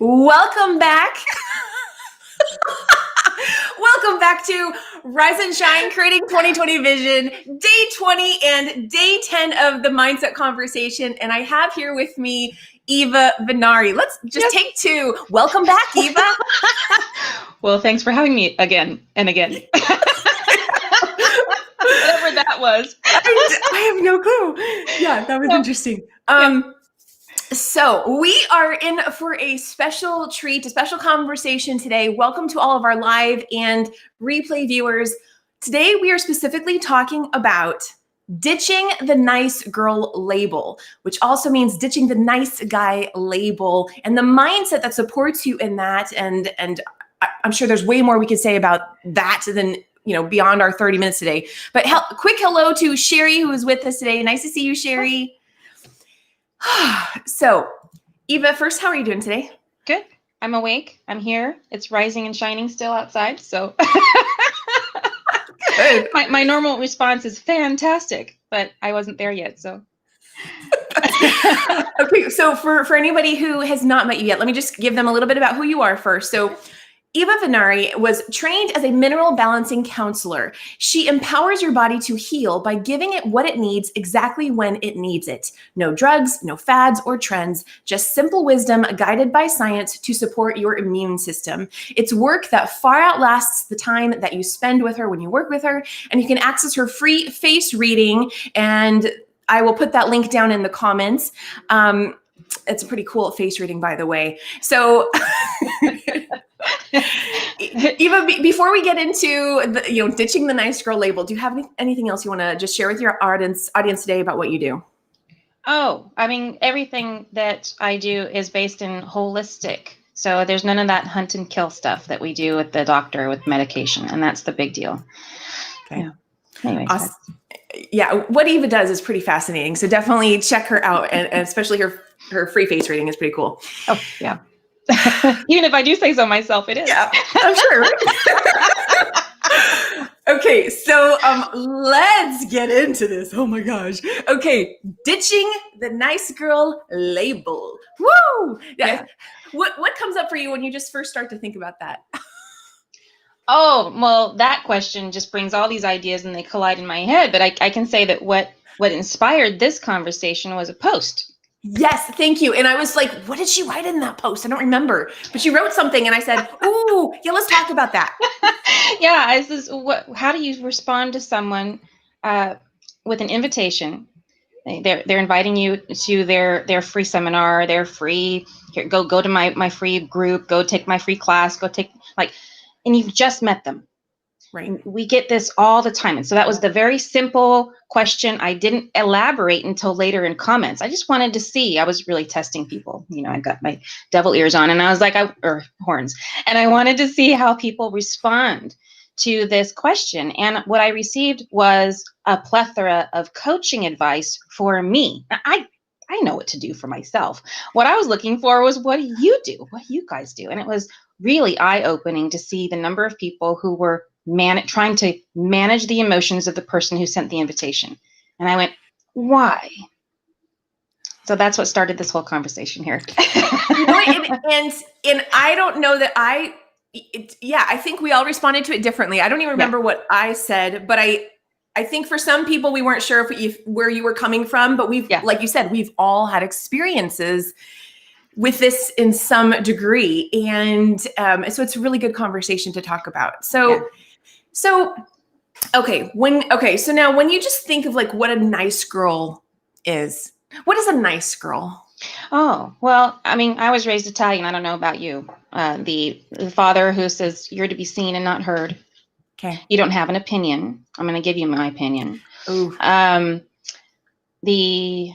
Welcome back. Welcome back to Rise and Shine, Creating 2020 Vision, Day 20 and Day 10 of the Mindset Conversation. And I have here with me Eva Vennari. Let's just take two. Welcome back, Eva. Well, thanks for having me again and again. Whatever that was. I have no clue. Yeah, that was interesting. So we are in for a special treat, a special conversation today. Welcome to all of our live and replay viewers. Today we are specifically talking about ditching the nice girl label, which also means ditching the nice guy label and the mindset that supports you in that. And I'm sure there's way more we could say about that than beyond our 30 minutes today. But quick hello to Sherry, who is with us today. Nice to see you, Sherry. So, Eva, first, how are you doing today? Good. I'm awake. I'm here. It's rising and shining still outside. So Good. My normal response is fantastic, but I wasn't there yet. So okay. So for anybody who has not met you yet, let me just give them a little bit about who you are first. So Eva Vennari was trained as a mineral balancing counselor. She empowers your body to heal by giving it what it needs exactly when it needs it. No drugs, no fads or trends, just simple wisdom guided by science to support your immune system. It's work that far outlasts the time that you spend with her when you work with her, and you can access her free face reading, and I will put that link down in the comments. It's a pretty cool face reading, by the way. So Eva, before we get into ditching the nice girl label, do you have anything else you want to just share with your audience today about what you do? Oh, I mean, everything that I do is based in holistic. So there's none of that hunt and kill stuff that we do with the doctor with medication. And that's the big deal. Okay. Yeah. Anyways, awesome. Yeah, what Eva does is pretty fascinating. So definitely check her out, and especially her free face reading is pretty cool. Oh, yeah. Even if I do say so myself, it is. Yeah, I'm sure. Okay, so let's get into this. Oh my gosh. Okay, ditching the nice girl label. Woo! Yeah. What comes up for you when you just first start to think about that? Oh, well, that question just brings all these ideas and they collide in my head. But I can say that what inspired this conversation was a post. Yes, thank you. And I was like, what did she write in that post? I don't remember. But she wrote something and I said, ooh, yeah, let's talk about that. Yeah, it says, how do you respond to someone with an invitation? They're inviting you to their free seminar, their free, here, go to my free group, go take my free class, go take, and you've just met them. Right. We get this all the time. And so that was the very simple question. I didn't elaborate until later in comments. I just wanted to see. I was really testing people. I got my devil ears on and I was like, or horns. And I wanted to see how people respond to this question. And what I received was a plethora of coaching advice for me. I know what to do for myself. What I was looking for was, what do you do? What do you guys do? And it was really eye-opening to see the number of people who were trying to manage the emotions of the person who sent the invitation. And I went, why? So that's what started this whole conversation here. and I don't know that I think we all responded to it differently. I don't even remember what I said, but I think for some people we weren't sure if where you were coming from, but like you said, we've all had experiences with this in some degree. And so it's a really good conversation to talk about. So now when you just think of what a nice girl is, what is a nice girl? Oh, well, I mean, I was raised Italian. I don't know about you. The father who says you're to be seen and not heard. Okay. You don't have an opinion. I'm going to give you my opinion. Ooh. The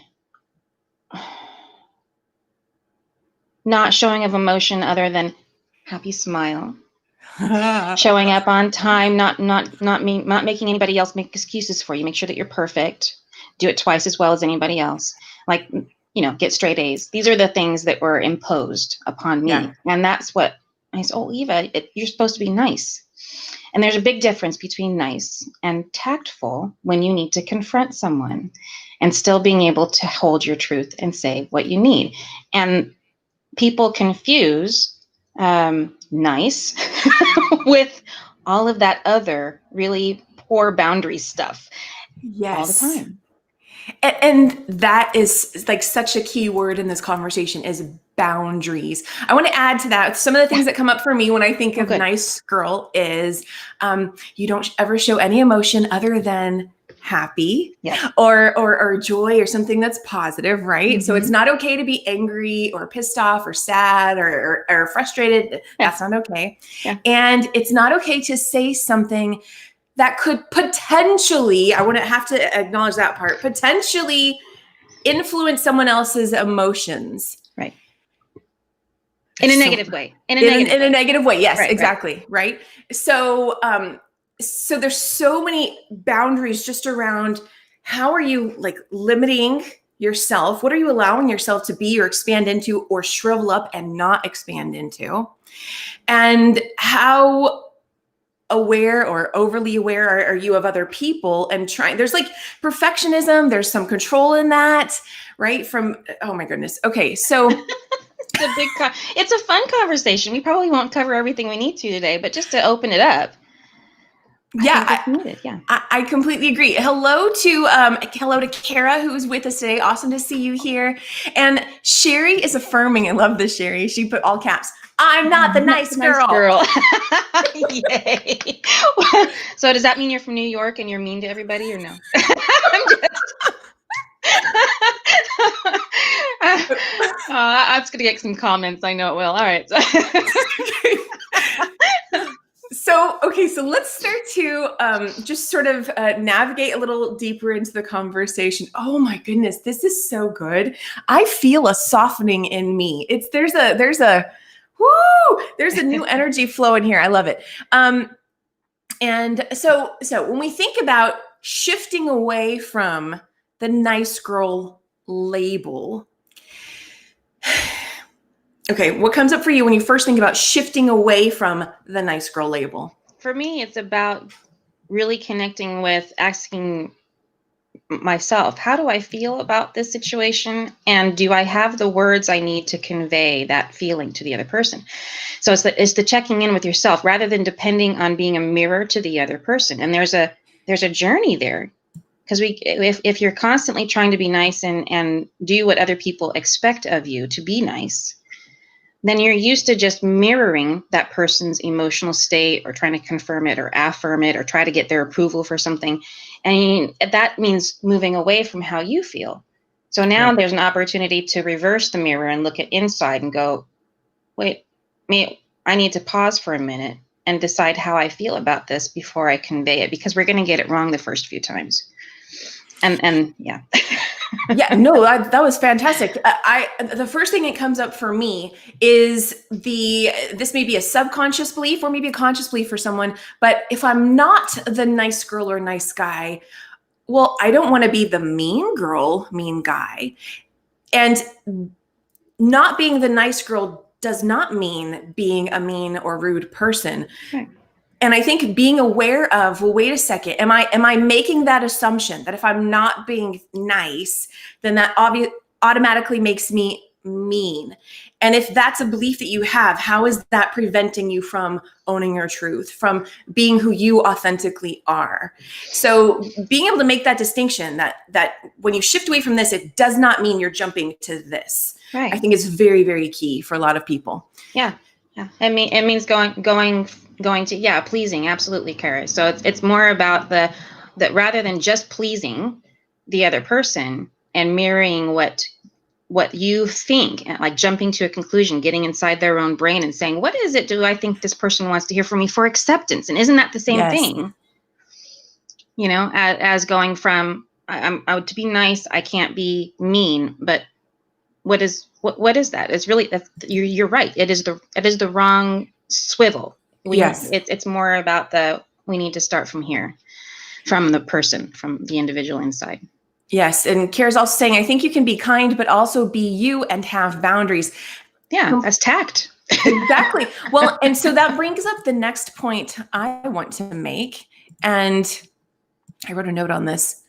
not showing of emotion other than happy smile. Showing up on time, not making anybody else make excuses for you. Make sure that you're perfect. Do it twice as well as anybody else. Get straight A's. These are the things that were imposed upon me. Yeah. And that's what I said, oh, Eva, you're supposed to be nice. And there's a big difference between nice and tactful when you need to confront someone and still being able to hold your truth and say what you need. And people confuse nice with all of that other really poor boundary stuff all the Yes. time. And that is like such a key word in this conversation is boundaries. I want to add to that. Some of the things that come up for me when I think of good. nice girl is you don't ever show any emotion other than happy or joy or something that's positive, right? So it's not okay to be angry or pissed off or sad or frustrated. That's not okay. And it's not okay to say something that could potentially, I wouldn't have to acknowledge that part, potentially influence someone else's emotions. Right. In a negative way. In a negative way. Yes, exactly. Right. So, so there's so many boundaries just around how are you like limiting yourself? What are you allowing yourself to be or expand into or shrivel up and not expand into? And how aware or overly aware are you of other people and trying, there's like perfectionism, there's some control in that, right? From, oh my goodness. Okay. So it's a fun conversation. We probably won't cover everything we need to today, but just to open it up. I completely agree. Hello to Kara, who is with us today. Awesome to see you here. And Sherry is affirming. I love this, Sherry. She put all caps. I'm not the nice girl. Yay. So does that mean you're from New York and you're mean to everybody or no? I'm just going to get some comments. I know it will. All right. So let's start to just sort of navigate a little deeper into the conversation. Oh my goodness, this is so good. I feel a softening in me. There's a new energy flow in here. I love it. And so when we think about shifting away from the nice girl label, okay, what comes up for you when you first think about shifting away from the nice girl label? For me, it's about really connecting with asking myself, how do I feel about this situation? And do I have the words I need to convey that feeling to the other person? So it's the checking in with yourself rather than depending on being a mirror to the other person. And there's a journey there. Because if you're constantly trying to be nice and do what other people expect of you to be nice, then you're used to just mirroring that person's emotional state or trying to confirm it or affirm it or try to get their approval for something. And that means moving away from how you feel. So now there's an opportunity to reverse the mirror and look at inside and go, wait, I need to pause for a minute and decide how I feel about this before I convey it, because we're going to get it wrong the first few times. And yeah. Yeah, no, that was fantastic. The first thing that comes up for me is this may be a subconscious belief or maybe a conscious belief for someone, but if I'm not the nice girl or nice guy, well, I don't want to be the mean girl, mean guy. And not being the nice girl does not mean being a mean or rude person. Okay. And I think being aware of, well, wait a second, am I making that assumption that if I'm not being nice, then that automatically makes me mean? And if that's a belief that you have, how is that preventing you from owning your truth, from being who you authentically are? So being able to make that distinction that when you shift away from this, it does not mean you're jumping to this. Right. I think is very, very key for a lot of people. Yeah. I mean, it means going to, pleasing. Absolutely, Kara. So it's more about that rather than just pleasing the other person and mirroring what you think, like jumping to a conclusion, getting inside their own brain and saying, what is it do I think this person wants to hear from me for acceptance? And isn't that the same thing? You know, as going from, to be nice, I can't be mean, but what is that? It's really, you're right. It is the wrong swivel. It's more about we need to start from here, from the person, from the individual inside. Yes. And Kara's also saying, I think you can be kind, but also be you and have boundaries. Yeah, that's tact. Exactly. Well, and so that brings up the next point I want to make. And I wrote a note on this.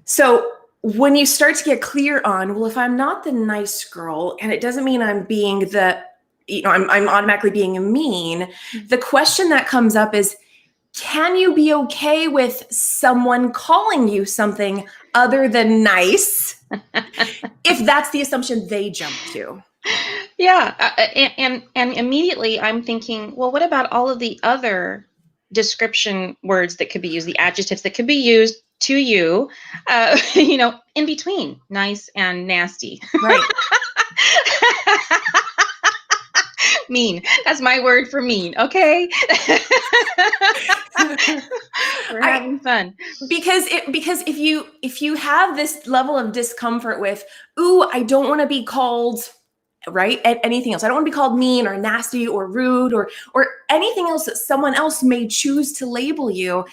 So when you start to get clear on, well, if I'm not the nice girl, and it doesn't mean I'm being I'm automatically being mean, the question that comes up is, can you be okay with someone calling you something other than nice if that's the assumption they jump to? Yeah. And immediately I'm thinking, well, what about all of the other description words that could be used, the adjectives that could be used to you, in between nice and nasty. Right. Mean. That's my word for mean. Okay. We're having fun. Because if you have this level of discomfort with, ooh, I don't want to be called, right, anything else. I don't want to be called mean or nasty or rude or anything else that someone else may choose to label you,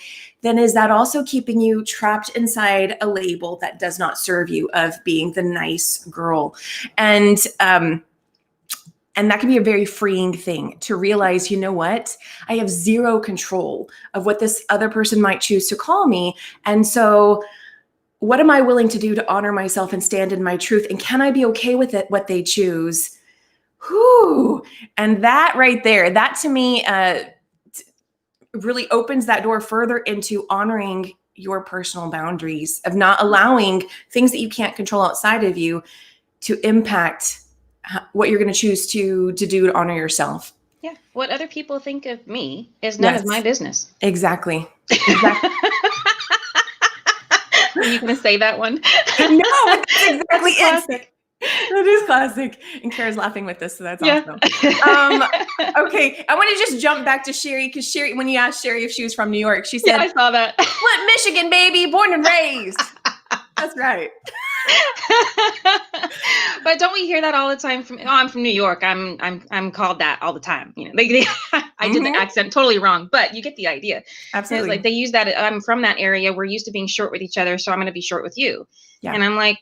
then is that also keeping you trapped inside a label that does not serve you of being the nice girl? And that can be a very freeing thing to realize, you know what? I have zero control of what this other person might choose to call me. And so what am I willing to do to honor myself and stand in my truth? And can I be okay with it, what they choose? Whew. And that right there, that to me really opens that door further into honoring your personal boundaries, of not allowing things that you can't control outside of you to impact what you're going to choose to do to honor yourself. Yeah. What other people think of me is none of my business. Exactly. Are you going to say that one? No, that's exactly it. Classic. That is classic. And Kara's laughing with this, so that's awesome. Okay, I want to just jump back to Sherry, because Sherry, when you asked Sherry if she was from New York, she said, I saw that. Flint, Michigan, baby, born and raised. That's right. But don't we hear that all the time from, I'm from New York. I'm called that all the time. I did the accent totally wrong, but you get the idea. Absolutely. It's like they use that. I'm from that area. We're used to being short with each other, so I'm going to be short with you. Yeah. And I'm like,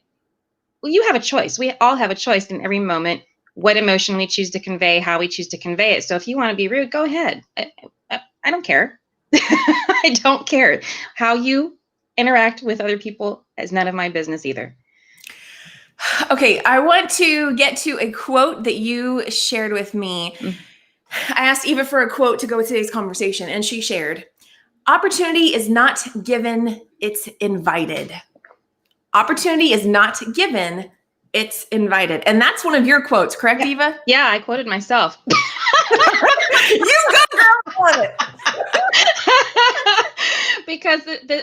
well, you have a choice. We all have a choice in every moment, what emotion we choose to convey, how we choose to convey it. So if you want to be rude, go ahead. I don't care. I don't care. How you interact with other people is none of my business either. Okay, I want to get to a quote that you shared with me. I asked Eva for a quote to go with today's conversation, and she shared, opportunity is not given, it's invited. Opportunity is not given, it's invited. And that's one of your quotes, correct, Eva? Yeah, I quoted myself. You go, girl, I love it. Because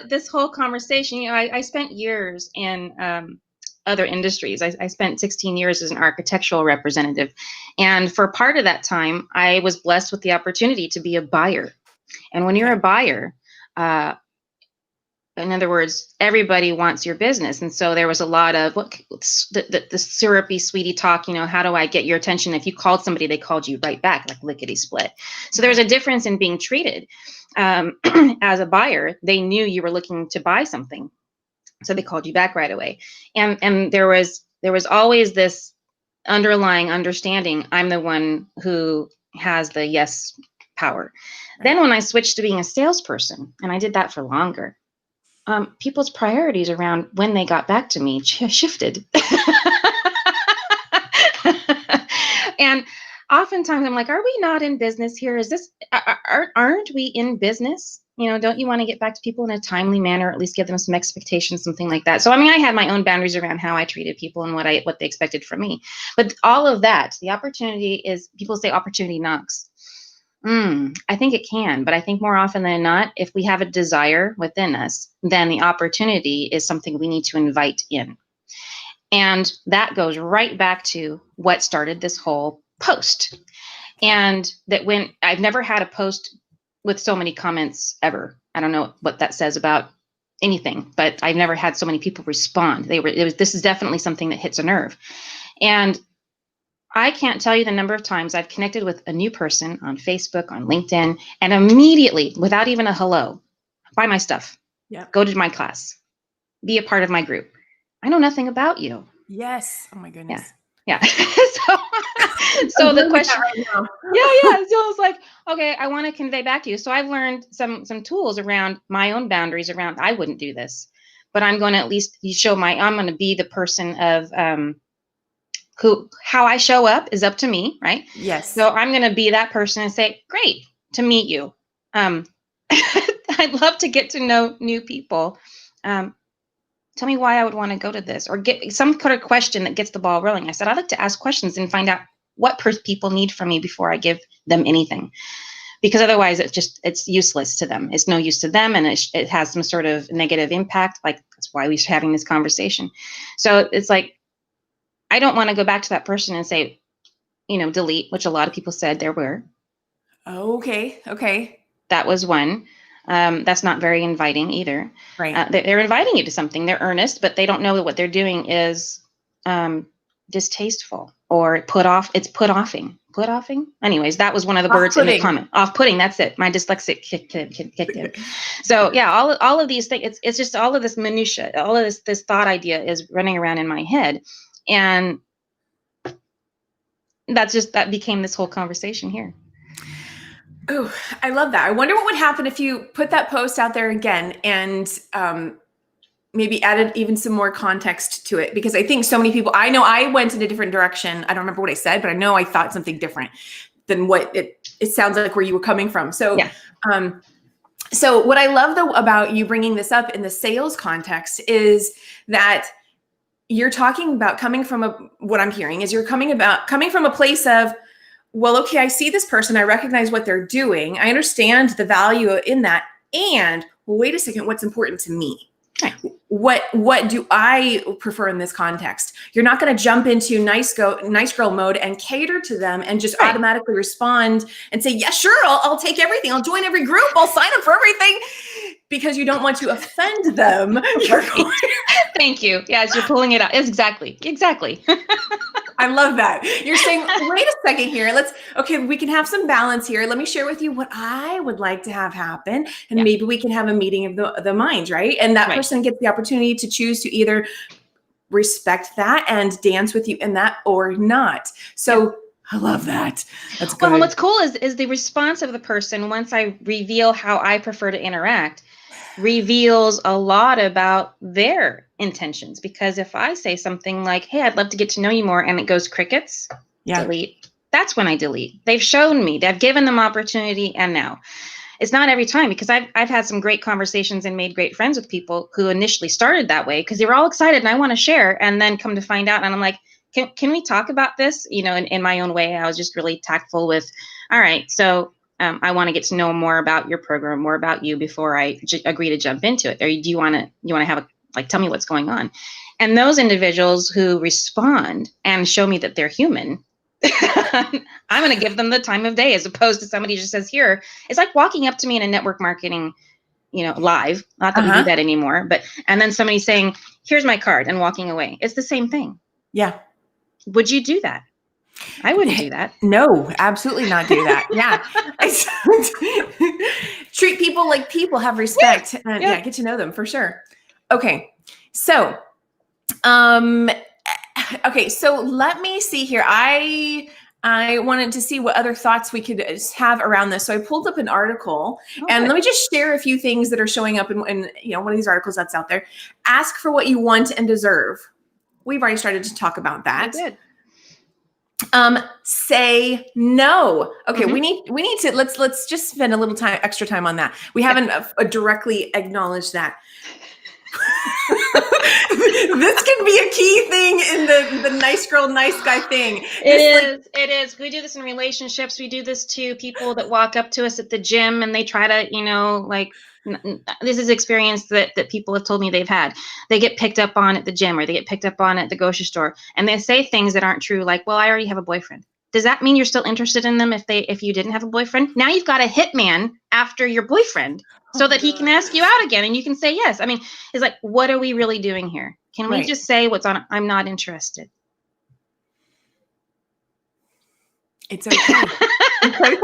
this whole conversation, I spent years in other industries. I spent 16 years as an architectural representative. And for part of that time, I was blessed with the opportunity to be a buyer. And when you're a buyer, in other words, everybody wants your business. And so there was a lot of the syrupy, sweetie talk, how do I get your attention? If you called somebody, they called you right back, like lickety split. So there's a difference in being treated. As a buyer, they knew you were looking to buy something. So they called you back right away. And there was always this underlying understanding, I'm the one who has the yes power. Right. Then when I switched to being a salesperson, and I did that for longer, people's priorities around when they got back to me shifted. And oftentimes I'm like, are we not in business here? Is this, aren't we in business? Don't you want to get back to people in a timely manner, or at least give them some expectations, something like that? So, I had my own boundaries around how I treated people and what they expected from me. But all of that, the opportunity is, people say opportunity knocks. I think it can, but I think more often than not, if we have a desire within us, then the opportunity is something we need to invite in. And that goes right back to what started this whole post. And that when I've never had a post with so many comments ever. I don't know what that says about anything, but I've never had so many people respond. This is definitely something that hits a nerve. And I can't tell you the number of times I've connected with a new person on Facebook, on LinkedIn, and immediately, without even a hello, buy my stuff. Yeah. Go to my class. Be a part of my group. I know nothing about you. Yes. Oh my goodness. Yeah. So the question, right now. Yeah. So it's like, okay, I want to convey back to you. So I've learned some tools around my own boundaries around, I wouldn't do this. but I'm going to at least I'm going to be the person of, how I show up is up to me, right? Yes. So I'm going to be that person and say, great to meet you. I'd love to get to know new people. Tell me why I would want to go to this, or get some kind of question that gets the ball rolling. I said, I like to ask questions and find out what people need from me before I give them anything, because otherwise it's useless to them. It's no use to them. And it has some sort of negative impact. Like, that's why we're having this conversation. So it's like, I don't want to go back to that person and say, delete, which a lot of people said there were. Okay. Okay. That was one. That's not very inviting either. Right. They're inviting you to something. They're earnest, but they don't know that what they're doing is distasteful or put off. It's put offing. Put offing. Anyways, that was one of the words in the comment. Off-putting. That's it. My dyslexic kicked in. So yeah, all of these things. It's just all of this minutia. All of this thought idea is running around in my head, and that became this whole conversation here. Oh, I love that. I wonder what would happen if you put that post out there again and maybe added even some more context to it, because I think so many people, I know I went in a different direction. I don't remember what I said, but I know I thought something different than what it sounds like where you were coming from. So, yeah. So what I love though about you bringing this up in the sales context is that you're talking about coming from what I'm hearing is you're coming from a place of, well, okay, I see this person. I recognize what they're doing. I understand the value in that. And well, wait a second, what's important to me? Okay. What do I prefer in this context? You're not going to jump into nice girl mode and cater to them and just automatically respond and say, yeah, sure, I'll take everything. I'll join every group. I'll sign up for everything, because you don't want to offend them. Thank you. Yes, you're pulling it out. Exactly. I love that. You're saying, wait a second here. We can have some balance here. Let me share with you what I would like to have happen. And maybe we can have a meeting of the minds, right? And that person gets the opportunity to choose to either respect that and dance with you in that or not. So I love that. That's good. Well, what's cool is the response of the person once I reveal how I prefer to interact reveals a lot about their intentions. Because if I say something like, hey, I'd love to get to know you more, and it goes crickets, delete, that's when I delete. They've shown me, they've given them opportunity. And now it's not every time, because I've had some great conversations and made great friends with people who initially started that way because they were all excited and I want to share, and then come to find out. And I'm like, can we talk about this? In my own way, I was just really tactful with, all right, so I want to get to know more about your program, more about you before I agree to jump into it. Or do you want to have tell me what's going on? And those individuals who respond and show me that they're human, I'm going to give them the time of day, as opposed to somebody who just says, here. It's like walking up to me in a network marketing, live, not that we do that anymore, and then somebody saying, here's my card, and walking away. It's the same thing. Yeah. Would you do that? I wouldn't do that. No, absolutely not do that. Yeah. Treat people like people, have respect, and get to know them for sure. Okay. So, so let me see here. I wanted to see what other thoughts we could have around this. So I pulled up an article, and let me just share a few things that are showing up in one of these articles that's out there. Ask for what you want and deserve. We've already started to talk about that. We did. Say no. Okay, we need to let's just spend a little extra time on that. We haven't directly acknowledged that. This can be a key thing in the nice girl, nice guy thing. It is. We do this in relationships. We do this to people that walk up to us at the gym and they try to, this is experience that people have told me they've had. They get picked up on at the gym, or they get picked up on at the grocery store, and they say things that aren't true, like, well, I already have a boyfriend. Does that mean you're still interested in them if you didn't have a boyfriend? Now you've got a hitman after your boyfriend so that he can ask you out again and you can say yes. I mean, it's like, what are we really doing here? Can we just say what's on? I'm not interested. It's okay. It's okay.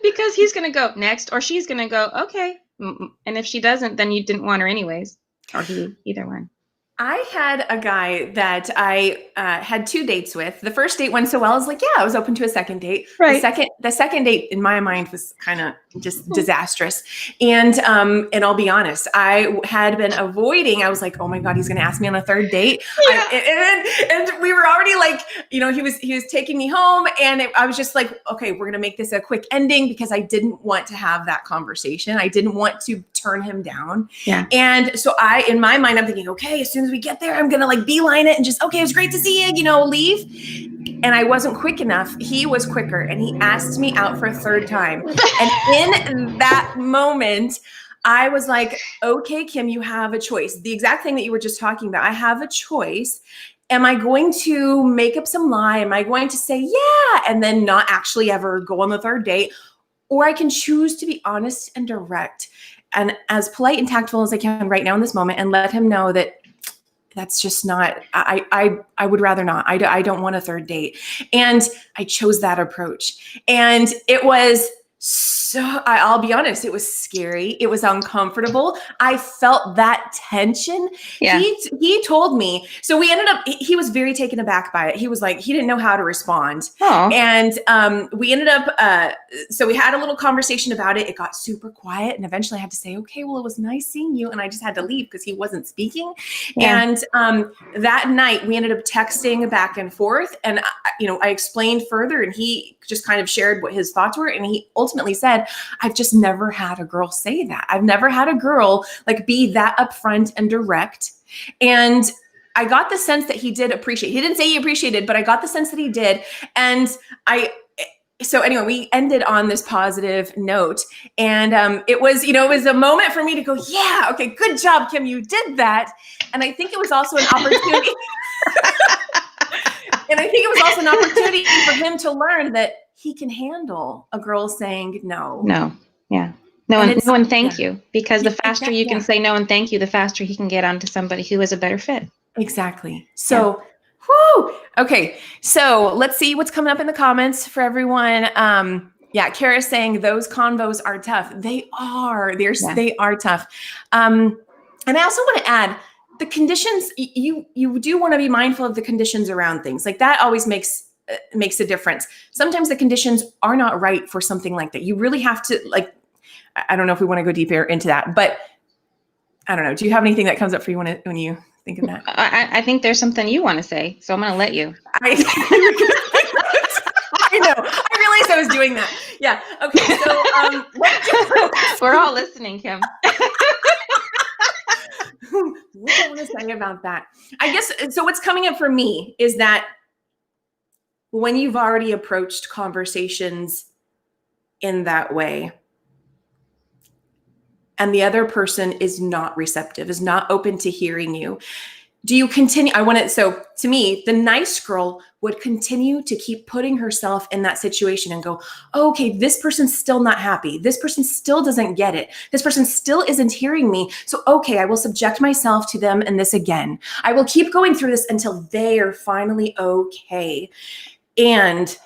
Because he's going to go next, or she's going to go, okay. And if she doesn't, then you didn't want her anyways, or he, either one. I had a guy that I had 2 dates with. The first date went so well. I was like, yeah, I was open to a second date. Right. The second date in my mind was kind of just disastrous. And I'll be honest, I had been avoiding. I was like, oh my God, he's going to ask me on a third date. And we were already like, he was taking me home, and I was just like, okay, we're going to make this a quick ending, because I didn't want to have that conversation. I didn't want to turn him down. Yeah. And so in my mind, I'm thinking, okay, as soon as we get there, I'm going to like beeline it and just, okay, it was great to see you, leave. And I wasn't quick enough. He was quicker, and he asked me out for a third time. And in that moment, I was like, okay, Kim, you have a choice. The exact thing that you were just talking about. I have a choice. Am I going to make up some lie? Am I going to say, yeah, and then not actually ever go on the third date? Or I can choose to be honest and direct and as polite and tactful as I can right now in this moment, and let him know that that's just not, I would rather not. I don't want a third date. And I chose that approach. And it was I'll be honest, it was scary. It was uncomfortable. I felt that tension. Yeah. He told me, so we ended up, he was very taken aback by it. He was like, he didn't know how to respond. Oh. And we ended up, so we had a little conversation about it. It got super quiet. And eventually I had to say, okay, well, it was nice seeing you. And I just had to leave because he wasn't speaking. Yeah. And that night we ended up texting back and forth. And, I explained further, and he just kind of shared what his thoughts were. And he ultimately said, I've just never had a girl say that. I've never had a girl like be that upfront and direct. And I got the sense that he did appreciate. He didn't say he appreciated, but I got the sense that he did. And so anyway, we ended on this positive note. And it was a moment for me to go, yeah, okay, good job, Kim, you did that. And I think it was also an opportunity. And I think it was also an opportunity for him to learn that he can handle a girl saying no. No. Yeah. No and thank you. Because the faster you can say no and thank you, the faster he can get onto somebody who is a better fit. Exactly. So, whoo. Okay. So let's see what's coming up in the comments for everyone. Kara's saying those convos are tough. They are. They are tough. And I also want to add, the conditions, you do want to be mindful of the conditions around things. Like that always makes a difference. Sometimes the conditions are not right for something like that. You really have to, like, I don't know if we want to go deeper into that, but I don't know. Do you have anything that comes up for you when you think of that? I think there's something you want to say, so I'm going to let you. I know. I realized I was doing that. Yeah. Okay. So we're all listening, Kim. What do I want to say about that? I guess, so what's coming up for me is that when you've already approached conversations in that way, and the other person is not receptive, is not open to hearing you, do you continue? So to me, the nice girl would continue to keep putting herself in that situation and go, oh, okay, this person's still not happy. This person still doesn't get it. This person still isn't hearing me. So, okay, I will subject myself to them and this again. I will keep going through this until they are finally okay. And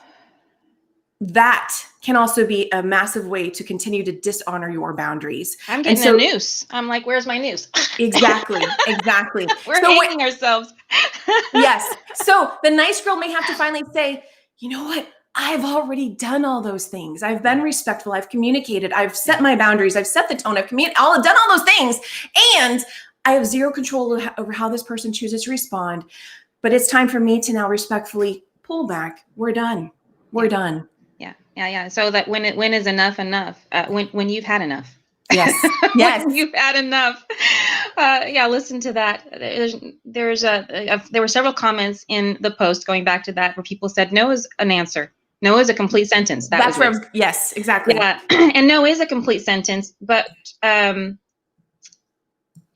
that can also be a massive way to continue to dishonor your boundaries. I'm getting a noose. I'm like, where's my noose? Exactly. We're hanging ourselves. Yes. So the nice girl may have to finally say, you know what? I've already done all those things. I've been respectful. I've communicated. I've set my boundaries. I've set the tone. I've done all those things. And I have zero control over how this person chooses to respond. But it's time for me to now respectfully pull back. We're done. We're done. Yeah. So that when is enough? When you've had enough. Yes. Yes. When you've had enough. Listen to that. There were several comments in the post going back to that where people said no is an answer. No is a complete sentence. Yes, exactly. Yeah. And no is a complete sentence, but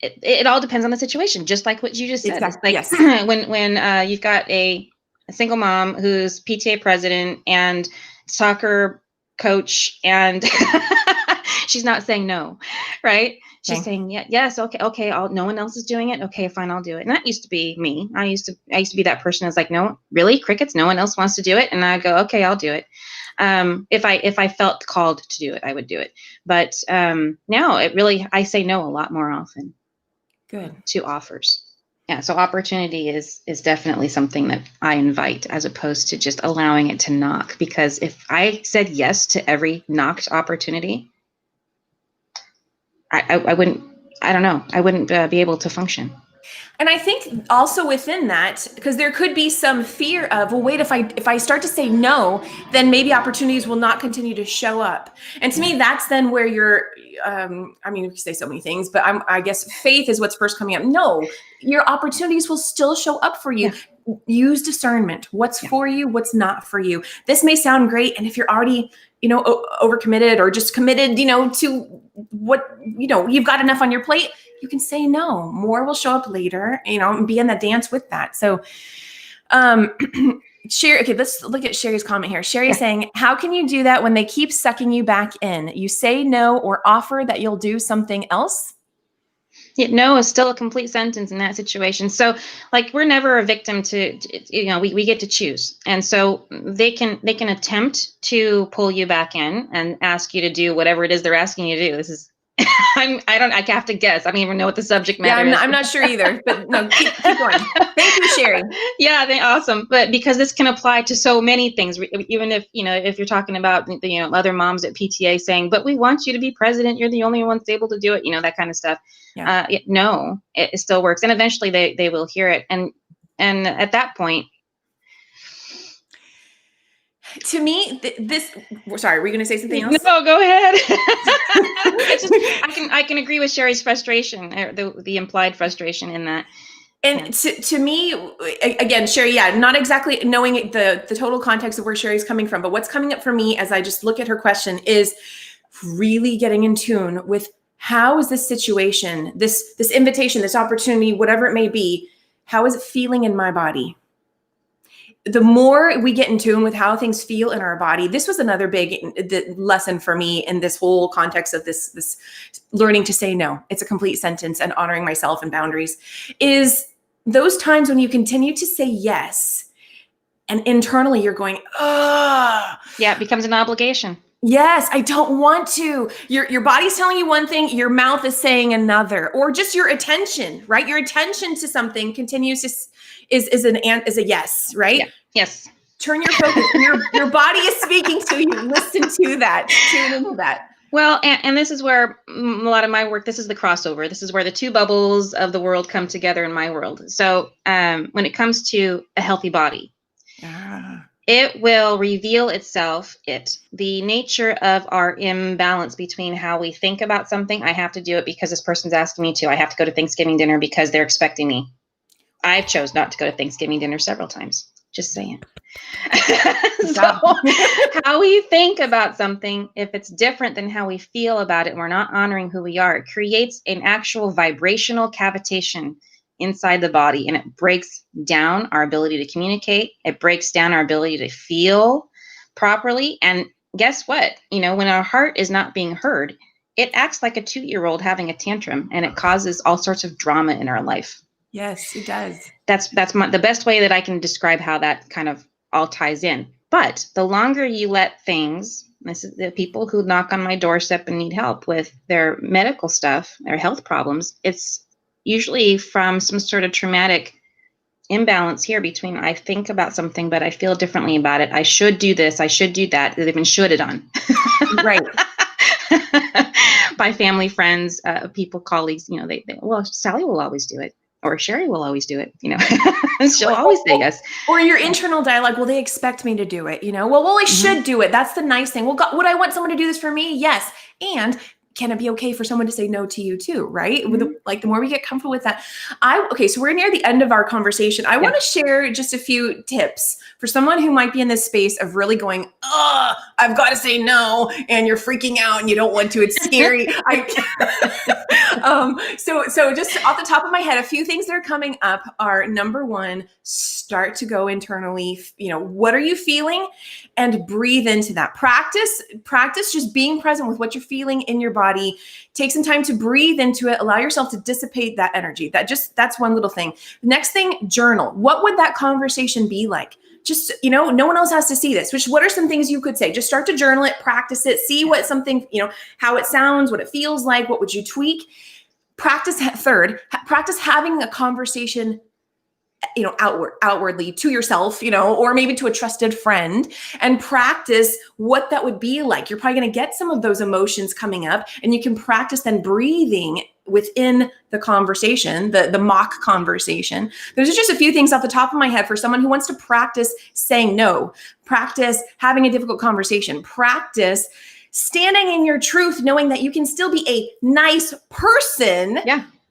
it all depends on the situation, just like what you just said. Exactly. It's like when you've got a single mom who's PTA president and soccer coach, and she's not saying no, right? She's saying yes, okay. No one else is doing it. Okay, fine, I'll do it. And that used to be me. I used to be that person that's like, no, really, crickets. No one else wants to do it, and I go, okay, I'll do it. If I felt called to do it, I would do it. But now I say no a lot more often. Good. To offers. Yeah, so opportunity is definitely something that I invite as opposed to just allowing it to knock. Because if I said yes to every knocked opportunity, I wouldn't, I don't know, I wouldn't be able to function. And I think also within that, because there could be some fear of, well, wait, if I start to say no, then maybe opportunities will not continue to show up. And to me, that's then where you're, I mean, we can say so many things, but I guess faith is what's first coming up. No, your opportunities will still show up for you. Yeah. Use discernment. What's for you, what's not for you. This may sound great. And if you're already, overcommitted or just committed, to what, you've got enough on your plate, you can say no. More will show up later, and be in the dance with that. So, Sherry, okay, let's look at Sherry's comment here. Sherry's saying, how can you do that when they keep sucking you back in? You say no or offer that you'll do something else? Yeah, no is still a complete sentence in that situation. So like we're never a victim to, we get to choose. And so they can attempt to pull you back in and ask you to do whatever it is they're asking you to do. This is, I have to guess. I don't even know what the subject matter is. I'm not sure either, but no, keep going. Thank you, Sherry. Yeah, awesome. But because this can apply to so many things, even if, if you're talking about, other moms at PTA saying, but we want you to be president. You're the only one that's able to do it. that kind of stuff. Yeah. No, it still works. And eventually they will hear it. And at that point, to me, sorry, were you going to say something else? No, go ahead. It's just, I can agree with Sherry's frustration, the implied frustration in that. And to me, again, Sherry, not exactly knowing the total context of where Sherry's coming from, but what's coming up for me as I just look at her question is really getting in tune with how is this situation, this invitation, this opportunity, whatever it may be, how is it feeling in my body? The more we get in tune with how things feel in our body, this was another big lesson for me in this whole context of this learning to say no. It's a complete sentence, and honoring myself and boundaries is those times when you continue to say yes, and internally you're going, yeah, it becomes an obligation. Yes, I don't want to. Your body's telling you one thing, your mouth is saying another, or just your attention, right? Your attention to something continues to is a yes, right? Yeah. Yes. Turn your focus. your body is speaking to you. Listen to that. Tune into that. Well, and this is where a lot of my work, this is the crossover. This is where the two bubbles of the world come together in my world. So when it comes to a healthy body, it will reveal itself. The nature of our imbalance between how we think about something. I have to do it because this person's asking me to. I have to go to Thanksgiving dinner because they're expecting me. I've chose not to go to Thanksgiving dinner several times. Just saying. So how we think about something, if it's different than how we feel about it, and we're not honoring who we are, it creates an actual vibrational cavitation inside the body, and it breaks down our ability to communicate. It breaks down our ability to feel properly. And guess what? When our heart is not being heard, it acts like a 2-year-old having a tantrum, and it causes all sorts of drama in our life. Yes, it does. That's the best way that I can describe how that kind of all ties in. But the longer you let things, this is the people who knock on my doorstep and need help with their medical stuff, their health problems, it's usually from some sort of traumatic imbalance here between I think about something, but I feel differently about it. I should do this. I should do that. They've been shoulded on. Right. By family, friends, people, colleagues, well, Sally will always do it. Or Sherry will always do it, She'll always say yes. Or your internal dialogue, well, they expect me to do it, well, I should do it. That's the nice thing. Well, God, would I want someone to do this for me? Yes. And can it be okay for someone to say no to you too, right? Mm-hmm. The more we get comfortable with that. So we're near the end of our conversation. I want to share just a few tips for someone who might be in this space of really going, I've got to say no, and you're freaking out and you don't want to, it's scary. So just off the top of my head, a few things that are coming up are, number one, start to go internally, what are you feeling? And breathe into that. Practice just being present with what you're feeling in your body. Take some time to breathe into it. Allow yourself to dissipate that energy. That's one little thing. Next thing, journal. What would that conversation be like? Just, no one else has to see this. What are some things you could say? Just start to journal it, practice it, see what something, how it sounds, what it feels like, what would you tweak? Practice practice having a conversation, outwardly to yourself, or maybe to a trusted friend, and practice what that would be like. You're probably going to get some of those emotions coming up, and you can practice then breathing within the conversation, the mock conversation. There's just a few things off the top of my head for someone who wants to practice saying no, practice having a difficult conversation, practice standing in your truth, knowing that you can still be a nice person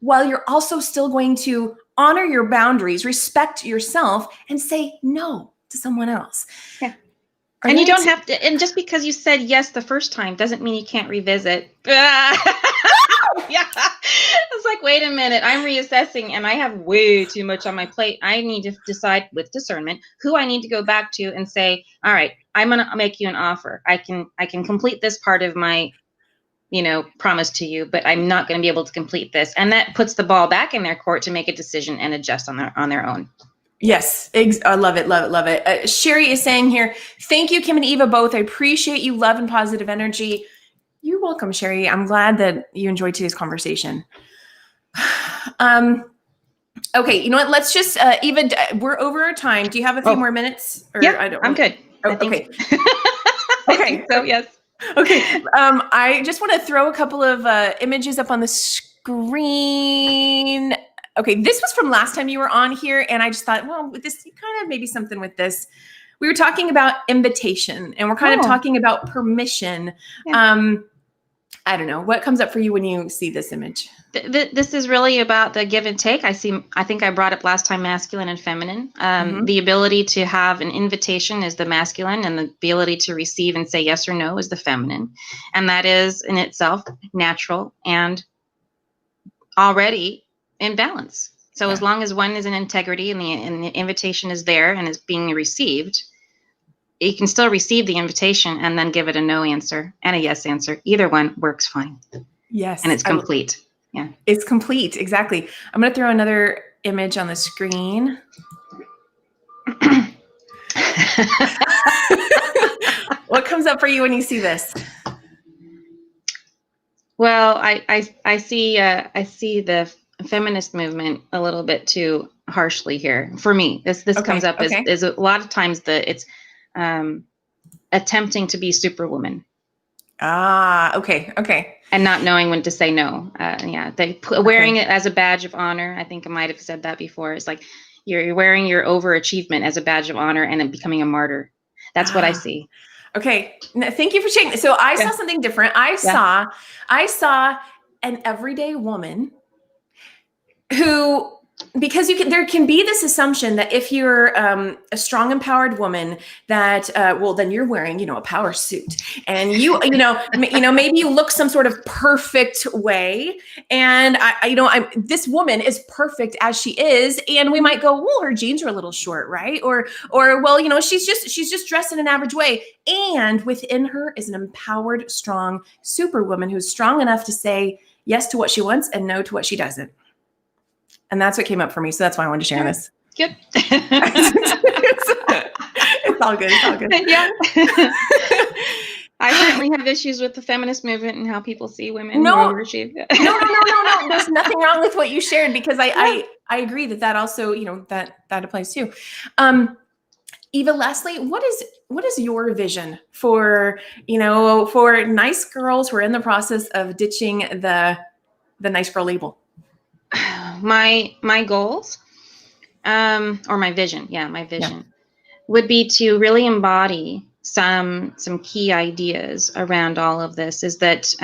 while you're also still going to honor your boundaries, respect yourself, and say no to someone else. Yeah. And you don't have to, and just because you said yes the first time doesn't mean you can't revisit. Yeah. It's like, wait a minute, I'm reassessing and I have way too much on my plate. I need to decide with discernment who I need to go back to and say, all right, I'm going to make you an offer. I can complete this part of my promise to you, but I'm not going to be able to complete this. And that puts the ball back in their court to make a decision and adjust on their own. Yes. I love it. Love it. Love it. Sherry is saying here, thank you, Kim and Eva, both. I appreciate you. Love and positive energy. You're welcome, Sherry. I'm glad that you enjoyed today's conversation. Okay. You know what? Let's just, Eva, we're over our time. Do you have a few more minutes? Or I'm good. Okay. Okay. So yes. Okay. I just want to throw a couple of images up on the screen. Okay. This was from last time you were on here. And I just thought, well, with this, kind of maybe something with this. We were talking about invitation and we're kind of talking about permission. Yeah. I don't know. What comes up for you when you see this image? This is really about the give and take. I think I brought up last time masculine and feminine. The ability to have an invitation is the masculine, and the ability to receive and say yes or no is the feminine. And that is in itself natural and already in balance. So as long as one is in integrity and the invitation is there and is being received, you can still receive the invitation and then give it a no answer and a yes answer. Either one works fine. Yes. And it's complete. Yeah. It's complete. Exactly. I'm going to throw another image on the screen. What comes up for you when you see this? Well, I see the feminist movement a little bit too harshly here. For me, this comes up as a lot of times it's attempting to be Superwoman. Okay. And not knowing when to say no. Wearing it as a badge of honor. I think I might have said that before. It's like you're wearing your overachievement as a badge of honor and then becoming a martyr. That's what I see. Okay. Thank you for sharing. So I saw something different. I saw an everyday woman who, because there can be this assumption that if you're a strong, empowered woman, that then you're wearing, a power suit, and maybe you look some sort of perfect way, and this woman is perfect as she is, and we might go, well, her jeans are a little short, right? Or well, she's just dressed in an average way, and within her is an empowered, strong superwoman who's strong enough to say yes to what she wants and no to what she doesn't. And that's what came up for me. So that's why I wanted to share this. Good. It's all good. It's all good. Yeah. I certainly have issues with the feminist movement and how people see women who overachieve. No. There's nothing wrong with what you shared, because I agree that also, that applies too. Eva, lastly, what is your vision for nice girls who are in the process of ditching the nice girl label? My goals, or my vision, would be to really embody some key ideas around all of this. Is that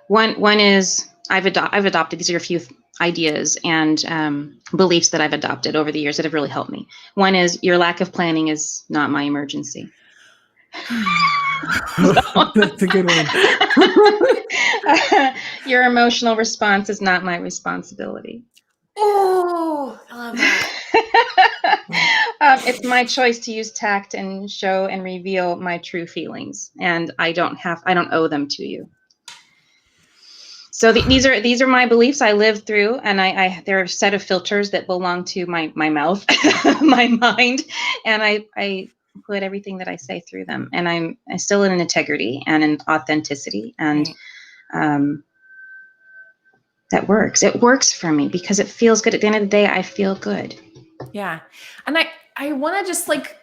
one is I've adopted, these are a few ideas and beliefs that I've adopted over the years that have really helped me. One is, your lack of planning is not my emergency. That's a good one. Your emotional response is not my responsibility. Oh, I love that. It's my choice to use tact and show and reveal my true feelings, and I don't owe them to you. So these are my beliefs I live through, and there are a set of filters that belong to my mouth, my mind, and I put everything that I say through them, and I'm still in integrity and in authenticity, and that works. It works for me because it feels good. At the end of the day, I feel good. Yeah. And I want to just like,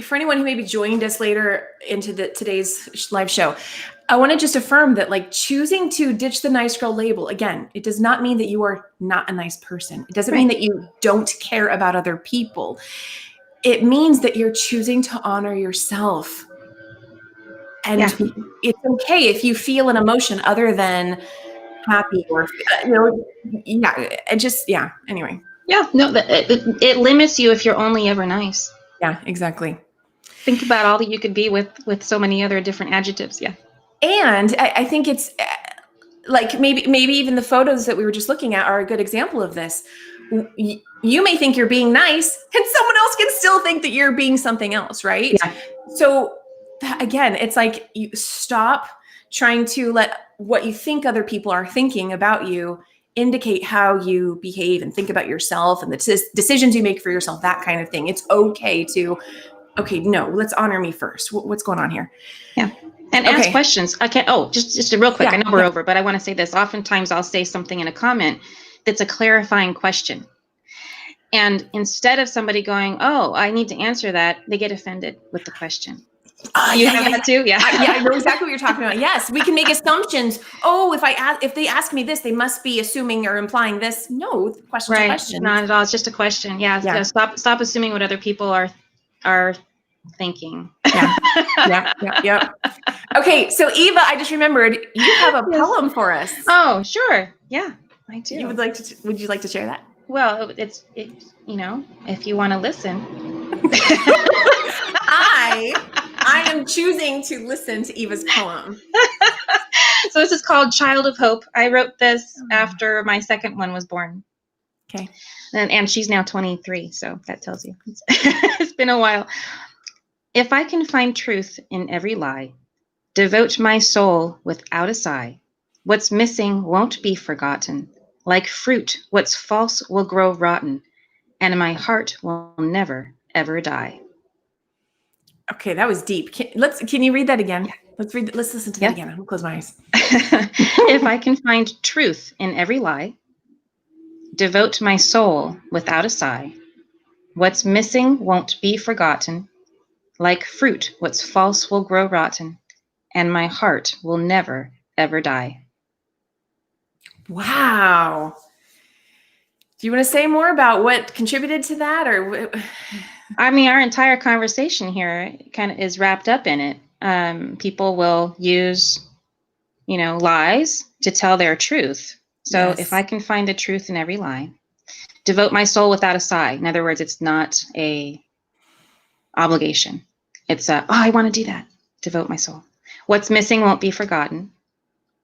for anyone who maybe joined us later into today's live show, I want to just affirm that like choosing to ditch the nice girl label, again, it does not mean that you are not a nice person. It doesn't mean that you don't care about other people. It means that you're choosing to honor yourself. And it's okay if you feel an emotion other than happy or, anyway. Yeah, no, it limits you if you're only ever nice. Yeah, exactly. Think about all that you could be with so many other different adjectives. Yeah. And I think it's like maybe even the photos that we were just looking at are a good example of this. You may think you're being nice and someone else can still think that you're being something else, right? Yeah. So again, it's like you stop trying to let what you think other people are thinking about you indicate how you behave and think about yourself and the decisions you make for yourself, that kind of thing. It's okay to, no, let's honor me first. What's going on here? Yeah. And ask questions. I can't, just real quick. I know we're over, but I want to say this. Oftentimes I'll say something in a comment that's a clarifying question. And instead of somebody going, oh, I need to answer that, they get offended with the question. You have that too? Yeah. I know exactly what you're talking about. Yes, we can make assumptions. Oh, if they ask me this, they must be assuming or implying this. No, question's a question. Not at all. It's just a question. Yeah. So stop assuming what other people are thinking. Yeah. Okay, so Eva, I just remembered you have a poem for us. Oh, sure. Yeah, I do. Would you like to share that? Well, it's if you want to listen. I am choosing to listen to Eva's poem. So this is called Child of Hope. I wrote this after my second one was born. Okay. And she's now 23, so that tells you. It's been a while. If I can find truth in every lie, devote my soul without a sigh. What's missing won't be forgotten. Like fruit, what's false will grow rotten, and my heart will never, ever die. Okay, that was deep. Can you read that again? Yeah. Let's listen to that again. I'll close my eyes. If I can find truth in every lie, devote my soul without a sigh. What's missing won't be forgotten. Like fruit, what's false will grow rotten, and my heart will never, ever die. Wow. Do you want to say more about what contributed to that, or? I mean, our entire conversation here kind of is wrapped up in it. People will use, lies to tell their truth. So if I can find the truth in every lie, devote my soul without a sigh. In other words, it's not a obligation. It's I want to do that. Devote my soul. What's missing won't be forgotten.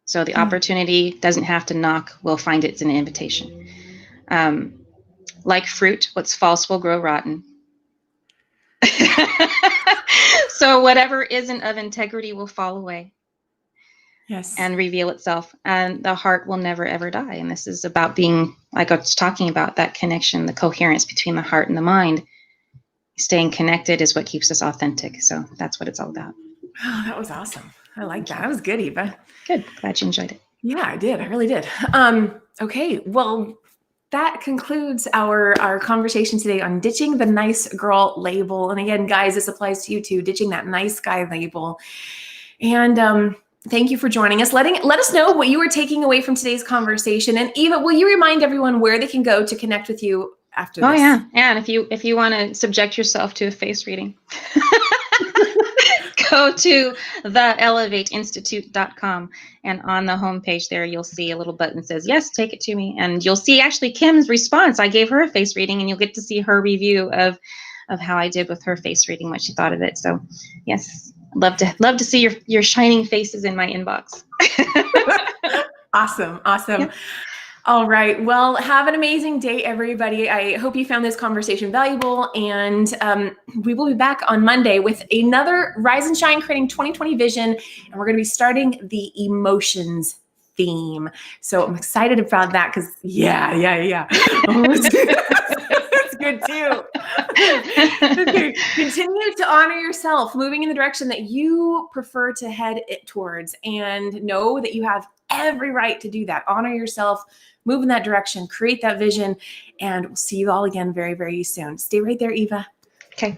So the opportunity doesn't have to knock. We'll find it's an invitation. Like fruit, what's false will grow rotten. So whatever isn't of integrity will fall away. Yes. And reveal itself. And the heart will never, ever die. And this is about being, like I was talking about, that connection, the coherence between the heart and the mind. Staying connected is what keeps us authentic. So that's what it's all about. Oh, that was awesome. I like that. That was good, Eva. Good. Glad you enjoyed it. Yeah, I did. I really did. Okay. Well, that concludes our conversation today on ditching the nice girl label. And again, guys, this applies to you too, ditching that nice guy label. And thank you for joining us. Let us know what you are taking away from today's conversation. And Eva, will you remind everyone where they can go to connect with you after this? Oh, yeah. And if you want to subject yourself to a face reading, go to theelevateinstitute.com, and on the homepage there, you'll see a little button that says, yes, take it to me. And you'll see actually Kim's response. I gave her a face reading, and you'll get to see her review of how I did with her face reading, what she thought of it. So yes, love to see your shining faces in my inbox. Awesome. Yeah. All right. Well, have an amazing day, everybody. I hope you found this conversation valuable, and we will be back on Monday with another Rise and Shine Creating 2020 Vision, and we're going to be starting the emotions theme. So I'm excited about that because, yeah. It's good too. Okay. Continue to honor yourself, moving in the direction that you prefer to head it towards, and know that you have every right to do that. Honor yourself, move in that direction, create that vision, and we'll see you all again very, very soon. Stay right there, Eva. Okay.